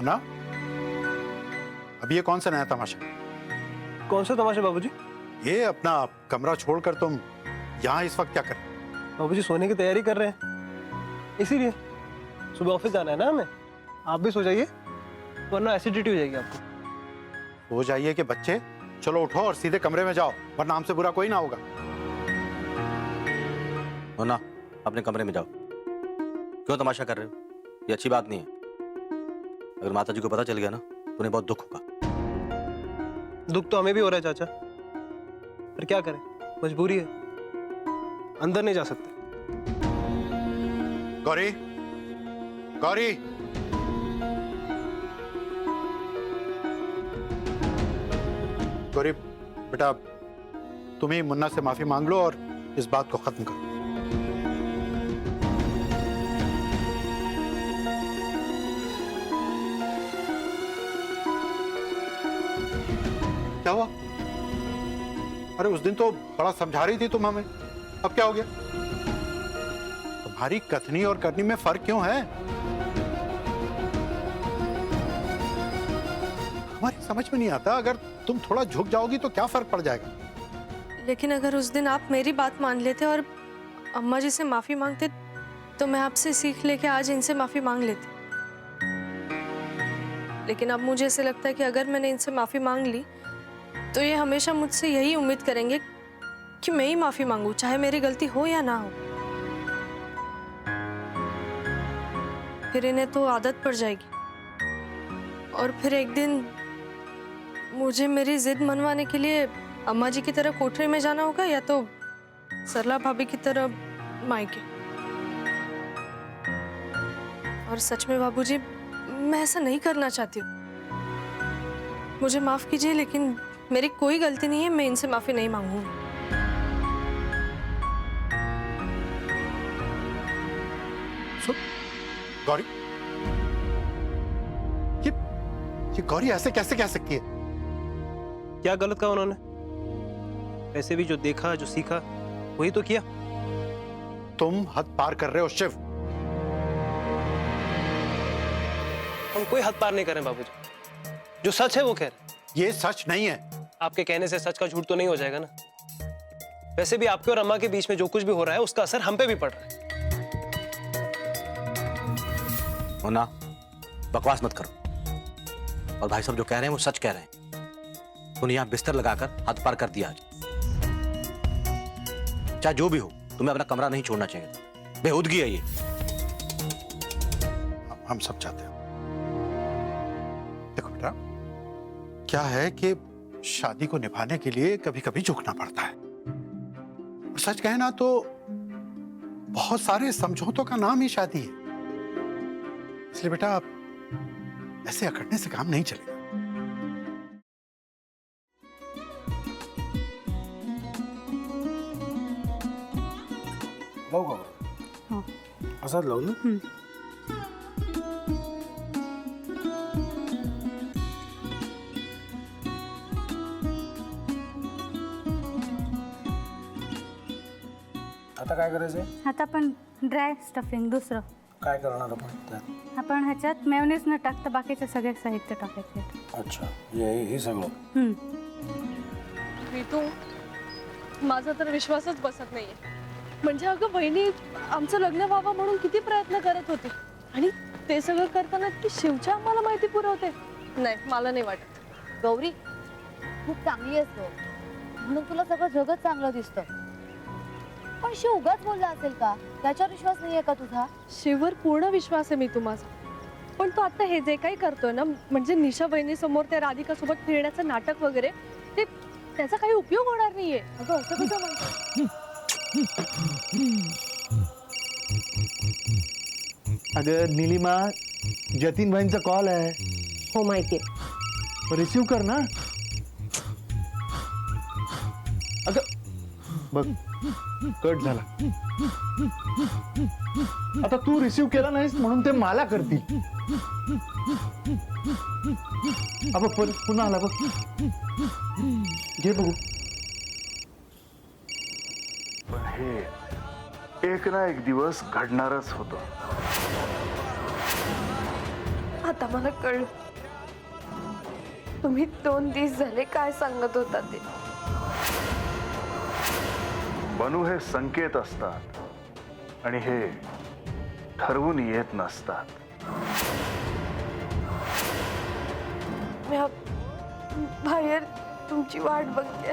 मुन्ना, अब ये कौन सा नया तमाशा? कौन सा तमाशा बाबूजी? ये अपना कमरा छोड़कर तुम यहाँ इस वक्त क्या कर रहे हो? बाबूजी सोने की तैयारी कर रहे हैं, इसीलिए सुबह ऑफिस जाना है ना हमें। आप भी सो जाइए वरना एसिडिटी हो जाएगी आपको। हो जाइए कि बच्चे, चलो उठो और सीधे कमरे में जाओ, वरना हमसे बुरा कोई ना होगा। मुन्ना, अपने कमरे में जाओ। क्यों तमाशा कर रहे हो? ये अच्छी बात नहीं है। अगर माता जी को पता चल गया ना तो उन्हें बहुत दुख होगा। दुख तो हमें भी हो रहा है चाचा, पर क्या करें, मजबूरी है, अंदर नहीं जा सकते। गौरी, गौरी, गौरी बेटा, तुम ही मुन्ना से माफी मांग लो और इस बात को खत्म करो। क्या हुआ? अरे उस दिन तो बड़ा समझा रही थी तुम हमें, अब क्या हो गया? तुम्हारी कथनी और करनी में फर्क क्यों है? हमारी समझ में नहीं आता, अगर तुम थोड़ा झुक जाओगी तो क्या फर्क पड़ जाएगा? लेकिन अगर उस दिन आप मेरी बात मान लेते और अम्मा जी से माफी मांगते तो मैं आपसे सीख लेके आज इनसे माफी मांग लेती। लेकिन अब मुझे ऐसे लगता है कि अगर मैंने इनसे माफी मांग ली तो ये हमेशा मुझसे यही उम्मीद करेंगे कि मैं ही माफी मांगू, चाहे मेरी गलती हो या ना हो। फिर इन्हें तो आदत पड़ जाएगी और फिर एक दिन मुझे मेरी जिद मनवाने के लिए अम्मा जी की तरह कोठरी में जाना होगा या तो सरला भाभी की तरह मायके। और सच में बाबूजी, मैं ऐसा नहीं करना चाहती हूँ। मुझे माफ कीजिए, लेकिन मेरी कोई गलती नहीं है, मैं इनसे माफी नहीं मांगूंगी। गौरी, ये गौरी ऐसे कैसे कह सकती है? क्या गलत कहा उन्होंने? वैसे भी जो देखा, जो सीखा, वही तो किया। तुम हद पार कर रहे हो शिव। हम कोई हद पार नहीं कर रहे बाबूजी, जो सच है वो कह रहे। ये सच नहीं है। आपके कहने से सच का झूठ तो नहीं हो जाएगा ना। वैसे भी आपके और अम्मा के बीच में जो कुछ भी हो रहा है उसका असर हम पे भी पड़ रहा है। मुन्ना, बकवास मत करो। और भाई साहब जो कह रहे हैं वो सच कह रहे हैं। तूने यहाँ बिस्तर लगाकर हद पार कर दिया आज। चाहे जो भी हो, तुम्हें अपना कमरा नहीं छोड़ना चाहिए। बेहूदगी है ये। हम सब चाहते हैं। देखो बेटा, क्या है कि शादी को निभाने के लिए कभी कभी झुकना पड़ता है। और सच कहे ना तो बहुत सारे समझौतों का नाम ही शादी है। इसलिए बेटा, आप ऐसे अकड़ने से काम नहीं चलेगा। लावू का? हो. असाच लावू ना? आता काय करायचंय? आता आपण ड्राय स्टफिंग दुसरं काय करणार आपण त्यात? आपण ह्याच्यात मेयोनीज न टाकता बाकीचे सगळे साहित्य टाकायचे. अच्छा, हे सगळं. ऋतू, माझा तर विश्वासच बसत नाहीये. म्हणजे अगं बहिणी आमचं लग्न व्हावं म्हणून किती प्रयत्न करत होते आणि ते सगळं करताना ती शिवच्या आम्हाला माहिती पुरवते. नाही, मला नाही वाटत. गौरी, खूप चांगली असतो म्हणून तुला सगळं जगत चांगलं दिसतं. पण शिव उगाच बोलला असेल का? त्याच्यावर विश्वास नाहीये का तुझा? शिववर पूर्ण विश्वास आहे मी तुम्हाला. पण तो आता हे जे काही करतोय ना, म्हणजे निशा बहिणी समोर त्या राधिका सोबत फिरण्याचं नाटक वगैरे, ते त्याचा काही उपयोग होणार नाहीये. अगं असं कसं म्हणतो? अगं नीलिमा, जतीन भाईंचा कॉल आहे. हो माहितीये. रिसीव कर ना. अगं बघ, कट झाला. आता तू रिसीव केला नाहीस म्हणून ते मला करतील. अब पुन्हा आला बघ. घे बघू. पण हे एक ना एक दिवस घडणारच होतं. आता मला कळलं तुम्ही 2 दिवस झाले काय सांगत होता ते. बनू हे संकेत असतात आणि हे ठरवून येत नसतात. मी बाहेर तुमची वाट बघते.